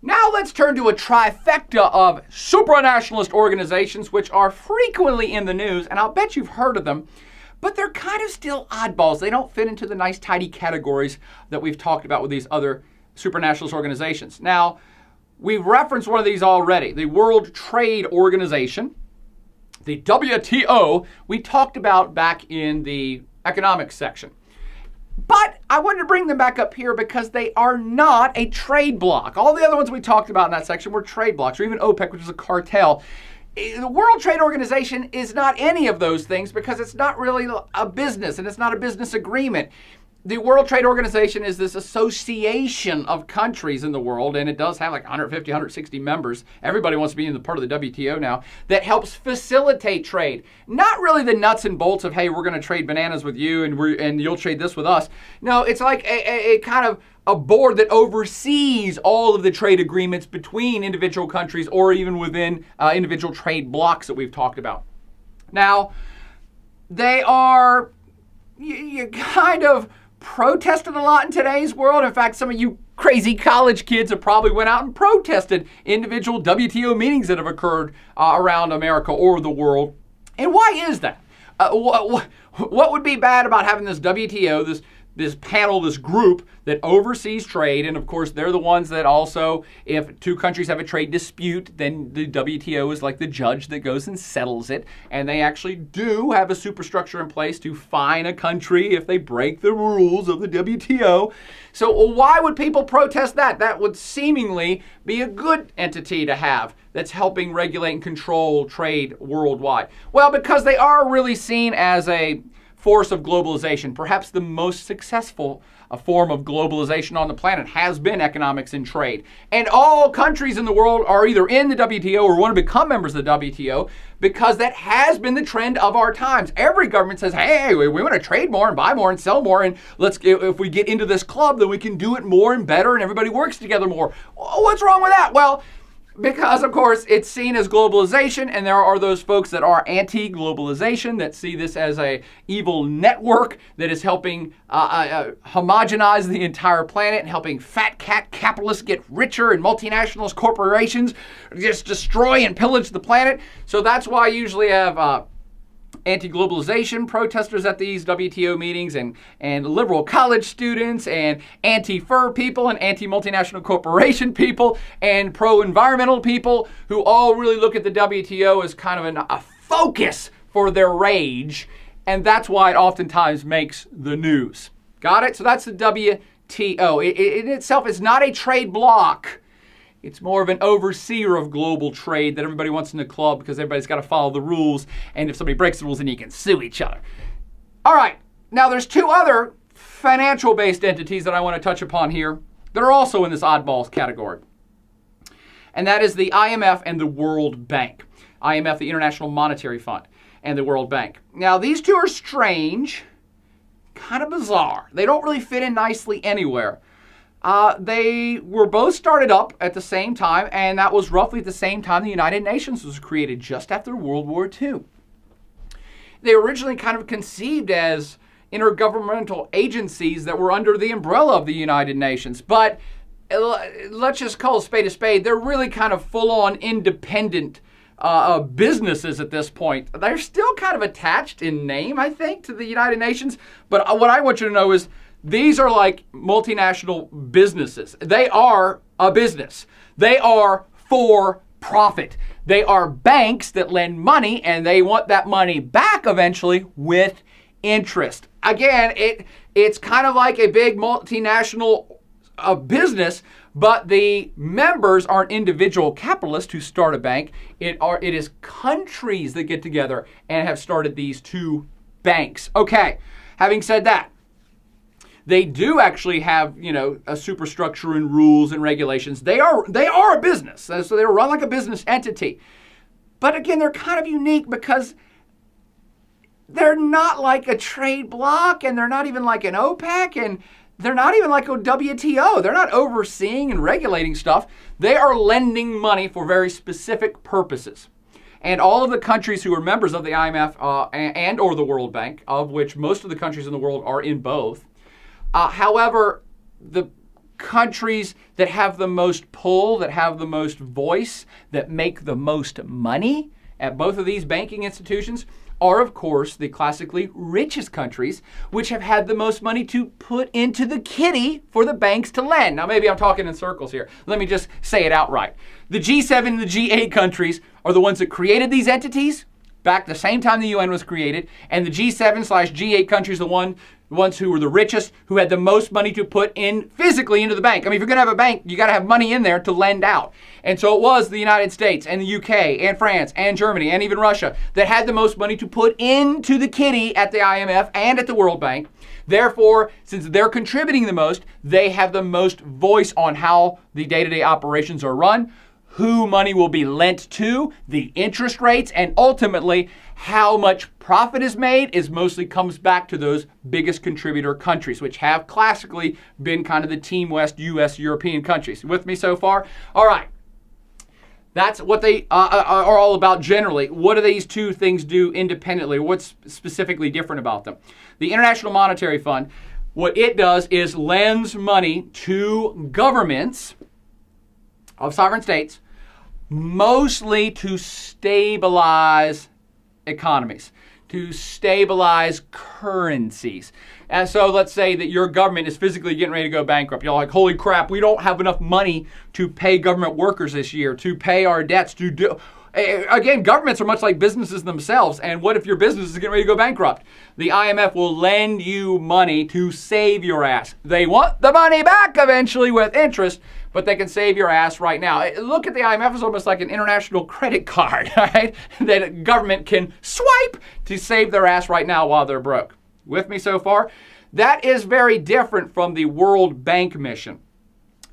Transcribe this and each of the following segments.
Now let's turn to a trifecta of supranationalist organizations which are frequently in the news, and I'll bet you've heard of them, but they're kind of still oddballs. They don't fit into the nice, tidy categories that we've talked about with these other supranationalist organizations. Now, we've referenced one of these already, the World Trade Organization, the WTO, we talked about back in the economics section. But I wanted to bring them back up here because they are not a trade bloc. All the other ones we talked about in that section were trade blocs, or even OPEC, which is a cartel. The World Trade Organization is not any of those things because it's not really a business and it's not a business agreement. The World Trade Organization is this association of countries in the world, and it does have like 150, 160 members. Everybody wants to be in the part of the WTO now, that helps facilitate trade. Not really the nuts and bolts of, hey, we're going to trade bananas with you and you'll trade this with us. No, it's like a kind of a board that oversees all of the trade agreements between individual countries or even within individual trade blocs that we've talked about. Now, they are you kind of protested a lot in today's world. In fact, some of you crazy college kids have probably went out and protested individual WTO meetings that have occurred around America or the world. And why is that? What would be bad about having this WTO, this panel, this group that oversees trade? And of course, they're the ones that also, if two countries have a trade dispute, then the WTO is like the judge that goes and settles it. And they actually do have a superstructure in place to fine a country if they break the rules of the WTO. So why would people protest that? That would seemingly be a good entity to have that's helping regulate and control trade worldwide. Well, because they are really seen as a force of globalization. Perhaps the most successful form of globalization on the planet has been economics and trade. And all countries in the world are either in the WTO or want to become members of the WTO because that has been the trend of our times. Every government says, hey, we want to trade more and buy more and sell more. And if we get into this club, then we can do it more and better and everybody works together more. What's wrong with that? Well, because, of course, it's seen as globalization, and there are those folks that are anti-globalization that see this as a evil network that is helping homogenize the entire planet and helping fat cat capitalists get richer and multinationals, corporations just destroy and pillage the planet. So that's why I usually have anti-globalization protesters at these WTO meetings and liberal college students and anti-fur people and anti-multinational corporation people and pro-environmental people who all really look at the WTO as kind of a focus for their rage, and that's why it oftentimes makes the news. Got it? So that's the WTO. It in itself is not a trade bloc. It's more of an overseer of global trade that everybody wants in the club because everybody's got to follow the rules. And if somebody breaks the rules, then you can sue each other. All right. Now, there's two other financial-based entities that I want to touch upon here that are also in this oddballs category. And that is the IMF and the World Bank. IMF, the International Monetary Fund, and the World Bank. Now, these two are strange, kind of bizarre. They don't really fit in nicely anywhere. They were both started up at the same time, and that was roughly at the same time the United Nations was created, just after World War II. They were originally kind of conceived as intergovernmental agencies that were under the umbrella of the United Nations, but let's just call a spade. They're really kind of full-on independent businesses at this point. They're still kind of attached in name, I think, to the United Nations, but what I want you to know is these are like multinational businesses. They are a business. They are for profit. They are banks that lend money and they want that money back eventually with interest. Again, it's kind of like a big multinational business, but the members aren't individual capitalists who start a bank. It is countries that get together and have started these two banks. Okay, having said that, they do actually have, a superstructure and rules and regulations. They are a business, so they run like a business entity. But again, they're kind of unique because they're not like a trade bloc, and they're not even like an OPEC, and they're not even like a WTO. They're not overseeing and regulating stuff. They are lending money for very specific purposes. And all of the countries who are members of the IMF and or the World Bank, of which most of the countries in the world are in both, however, the countries that have the most pull, that have the most voice, that make the most money at both of these banking institutions are, of course, the classically richest countries, which have had the most money to put into the kitty for the banks to lend. Now, maybe I'm talking in circles here. Let me just say it outright. The G7 and the G8 countries are the ones that created these entities back the same time the UN was created, and the G7/G8 countries, the ones who were the richest, who had the most money to put in physically into the bank. I mean, if you're going to have a bank, you got to have money in there to lend out. And so it was the United States and the UK and France and Germany and even Russia that had the most money to put into the kitty at the IMF and at the World Bank. Therefore, since they're contributing the most, they have the most voice on how the day-to-day operations are run, who money will be lent to, the interest rates, and ultimately how much profit is made is mostly comes back to those biggest contributor countries, which have classically been kind of the Team West, US, European countries. With me so far? All right. That's what they are all about generally. What do these two things do independently? What's specifically different about them? The International Monetary Fund, what it does is lends money to governments of sovereign states, mostly to stabilize economies, to stabilize currencies. And so let's say that your government is physically getting ready to go bankrupt. You're like, holy crap, we don't have enough money to pay government workers this year, to pay our debts, to do... Again, governments are much like businesses themselves. And what if your business is getting ready to go bankrupt? The IMF will lend you money to save your ass. They want the money back eventually with interest, but they can save your ass right now. Look at the IMF as almost like an international credit card, right? That a government can swipe to save their ass right now while they're broke. With me so far? That is very different from the World Bank mission.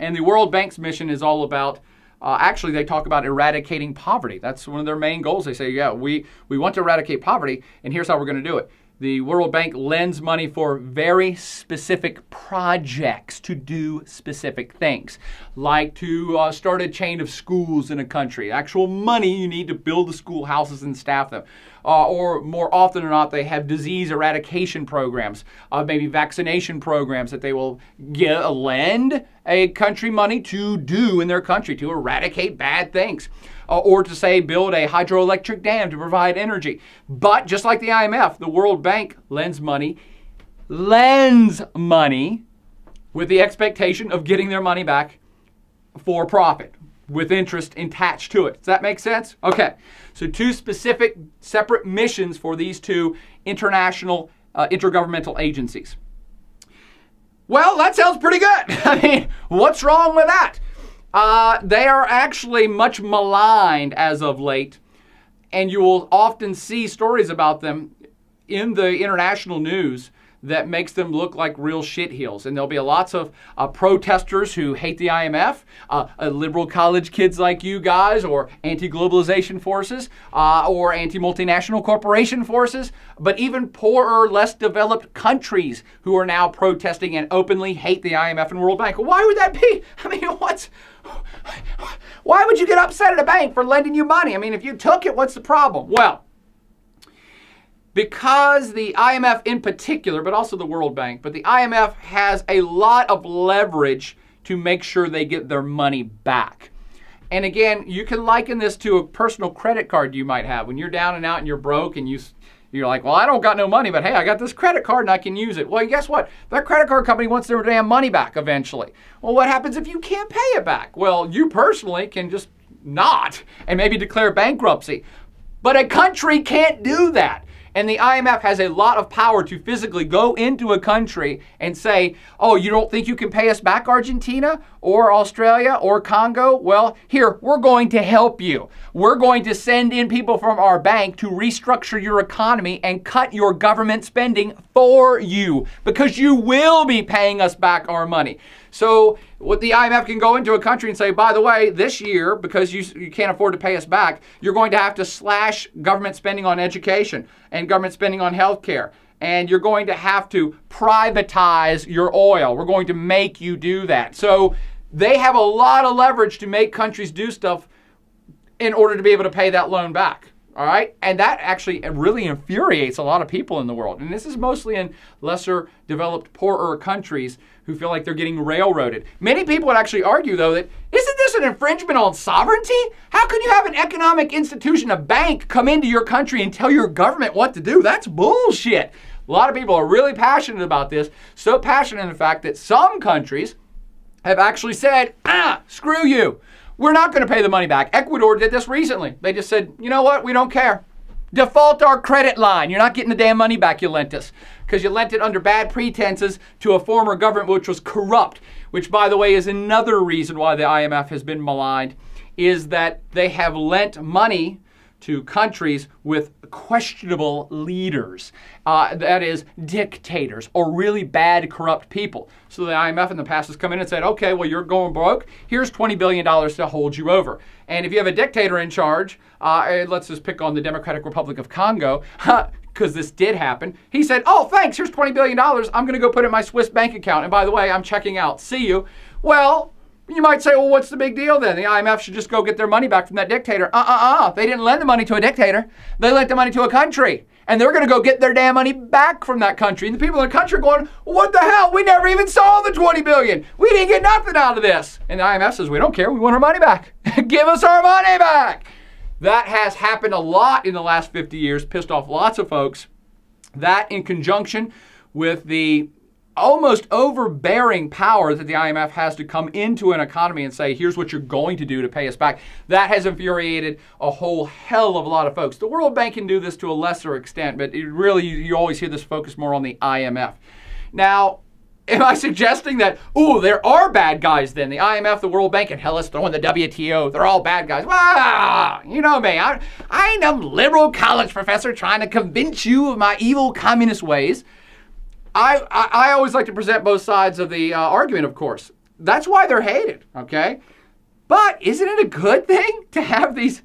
And the World Bank's mission is all about actually, they talk about eradicating poverty. That's one of their main goals. They say, yeah, we want to eradicate poverty, and here's how we're going to do it. The World Bank lends money for very specific projects to do specific things, like to start a chain of schools in a country. Actual money you need to build the schoolhouses and staff them. Or more often than not, they have disease eradication programs, maybe vaccination programs that they will lend a country money to do in their country to eradicate bad things. Or to say build a hydroelectric dam to provide energy. But just like the IMF, the World Bank lends money with the expectation of getting their money back for profit, with interest attached to it. Does that make sense? Okay, so two specific separate missions for these two international intergovernmental agencies. Well, that sounds pretty good. I mean, what's wrong with that? They are actually much maligned as of late, and you will often see stories about them in the international news that makes them look like real shitheels. And there'll be lots of protesters who hate the IMF, liberal college kids like you guys, or anti-globalization forces, or anti-multinational corporation forces, but even poorer, less developed countries who are now protesting and openly hate the IMF and World Bank. Why would that be? I mean, why would you get upset at a bank for lending you money? I mean, if you took it, what's the problem? Well, because the IMF in particular, but also the World Bank, but the IMF has a lot of leverage to make sure they get their money back. And again, you can liken this to a personal credit card you might have. When you're down and out and you're broke and you're like, well, I don't got no money, but hey, I got this credit card and I can use it. Well, guess what? That credit card company wants their damn money back eventually. Well, what happens if you can't pay it back? Well, you personally can just not and maybe declare bankruptcy. But a country can't do that. And the IMF has a lot of power to physically go into a country and say, oh, you don't think you can pay us back, Argentina or Australia or Congo? Well, here, we're going to help you. We're going to send in people from our bank to restructure your economy and cut your government spending for you because you will be paying us back our money. So what the IMF can go into a country and say, by the way, this year, because you can't afford to pay us back, you're going to have to slash government spending on education and government spending on healthcare. And you're going to have to privatize your oil. We're going to make you do that. So they have a lot of leverage to make countries do stuff in order to be able to pay that loan back. All right. And that actually really infuriates a lot of people in the world. And this is mostly in lesser developed, poorer countries who feel like they're getting railroaded. Many people would actually argue, though, that isn't this an infringement on sovereignty? How can you have an economic institution, a bank, come into your country and tell your government what to do? That's bullshit. A lot of people are really passionate about this. So passionate, in fact, that some countries have actually said, screw you. We're not going to pay the money back. Ecuador did this recently. They just said, you know what? We don't care. Default our credit line. You're not getting the damn money back you lent us because you lent it under bad pretenses to a former government which was corrupt, which, by the way, is another reason why the IMF has been maligned, is that they have lent money to countries with questionable leaders, that is, dictators or really bad, corrupt people. So the IMF in the past has come in and said, okay, well, you're going broke. Here's $20 billion to hold you over. And if you have a dictator in charge, let's just pick on the Democratic Republic of Congo, because this did happen. He said, oh, thanks, here's $20 billion. I'm going to go put it in my Swiss bank account. And by the way, I'm checking out. See you. Well, you might say, well, what's the big deal then? The IMF should just go get their money back from that dictator. They didn't lend the money to a dictator. They lent the money to a country. And they're going to go get their damn money back from that country. And the people in the country are going, what the hell? We never even saw the $20 billion. We didn't get nothing out of this. And the IMF says, we don't care. We want our money back. Give us our money back. That has happened a lot in the last 50 years, pissed off lots of folks. That in conjunction with the almost overbearing power that the IMF has to come into an economy and say, here's what you're going to do to pay us back. That has infuriated a whole hell of a lot of folks. The World Bank can do this to a lesser extent, but it really, you always hear this focus more on the IMF. Now, am I suggesting that, there are bad guys then? The IMF, the World Bank, and hell, let's throw in the WTO. They're all bad guys. You know me. I ain't a liberal college professor trying to convince you of my evil communist ways. I always like to present both sides of the argument, of course. That's why they're hated, okay? But isn't it a good thing to have these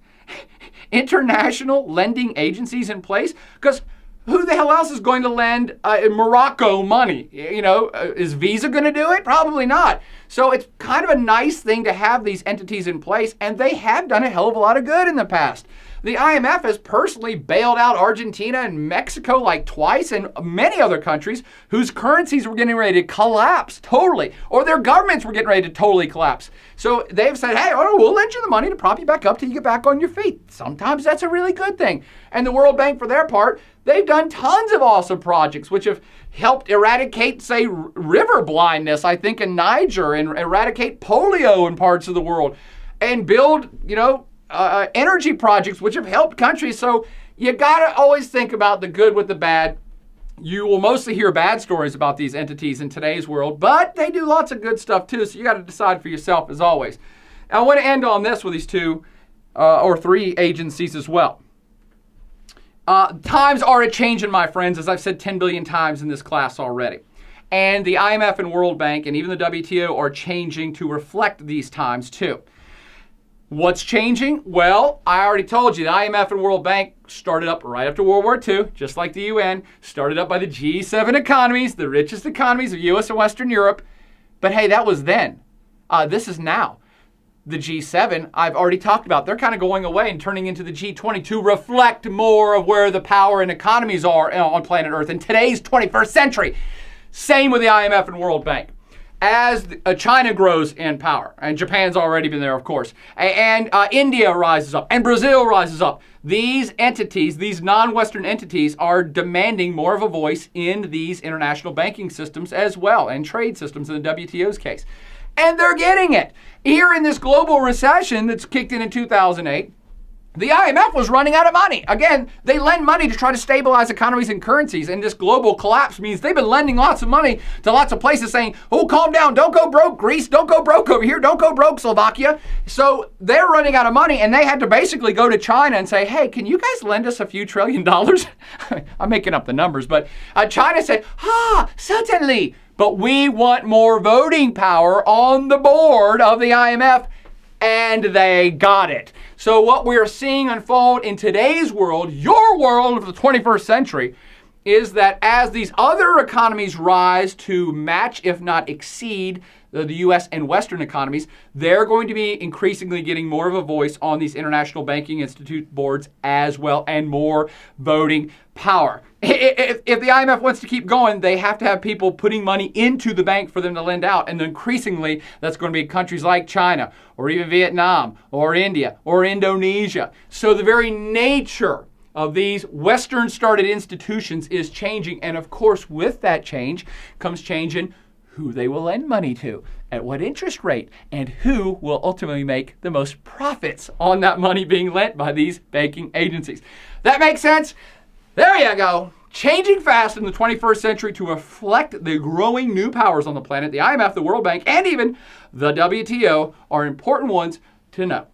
international lending agencies in place? Because who the hell else is going to lend Morocco money? Is Visa going to do it? Probably not. So it's kind of a nice thing to have these entities in place, and they have done a hell of a lot of good in the past. The IMF has personally bailed out Argentina and Mexico like twice, and many other countries whose currencies were getting ready to collapse totally, or their governments were getting ready to totally collapse. So they've said, hey, we'll lend you the money to prop you back up till you get back on your feet. Sometimes that's a really good thing. And the World Bank, for their part, they've done tons of awesome projects which have helped eradicate, say, river blindness, I think, in Niger, and eradicate polio in parts of the world, and build, energy projects which have helped countries. So you got to always think about the good with the bad. You will mostly hear bad stories about these entities in today's world, but they do lots of good stuff too. So you got to decide for yourself, as always. Now, I want to end on this with these two or three agencies as well. Times are a-changing, my friends, as I've said 10 billion times in this class already. And the IMF and World Bank and even the WTO are changing to reflect these times too. What's changing? Well, I already told you, the IMF and World Bank started up right after World War II, just like the UN, started up by the G7 economies, the richest economies of US and Western Europe. But hey, that was then. This is now. The G7, I've already talked about. They're kind of going away and turning into the G20 to reflect more of where the power and economies are on planet Earth in today's 21st century. Same with the IMF and World Bank. As China grows in power, and Japan's already been there, of course, and India rises up, and Brazil rises up, these entities, these non-Western entities, are demanding more of a voice in these international banking systems as well, and trade systems in the WTO's case. And they're getting it. Here in this global recession that's kicked in 2008, the IMF was running out of money. Again, they lend money to try to stabilize economies and currencies, and this global collapse means they've been lending lots of money to lots of places saying, calm down, don't go broke, Greece, don't go broke over here, don't go broke, Slovakia. So they're running out of money, and they had to basically go to China and say, hey, can you guys lend us a few $1 trillion? I'm making up the numbers, but China said, certainly, but we want more voting power on the board of the IMF, and they got it. So what we're seeing unfold in today's world, your world of the 21st century, is that as these other economies rise to match, if not exceed, the U.S. and Western economies, they're going to be increasingly getting more of a voice on these international banking institute boards as well, and more voting power. If the IMF wants to keep going, they have to have people putting money into the bank for them to lend out. And increasingly, that's going to be countries like China, or even Vietnam, or India, or Indonesia. So the very nature of these Western-started institutions is changing. And of course, with that change comes change in who they will lend money to, at what interest rate, and who will ultimately make the most profits on that money being lent by these banking agencies. That makes sense? There you go. Changing fast in the 21st century to reflect the growing new powers on the planet. The IMF, the World Bank, and even the WTO are important ones to know.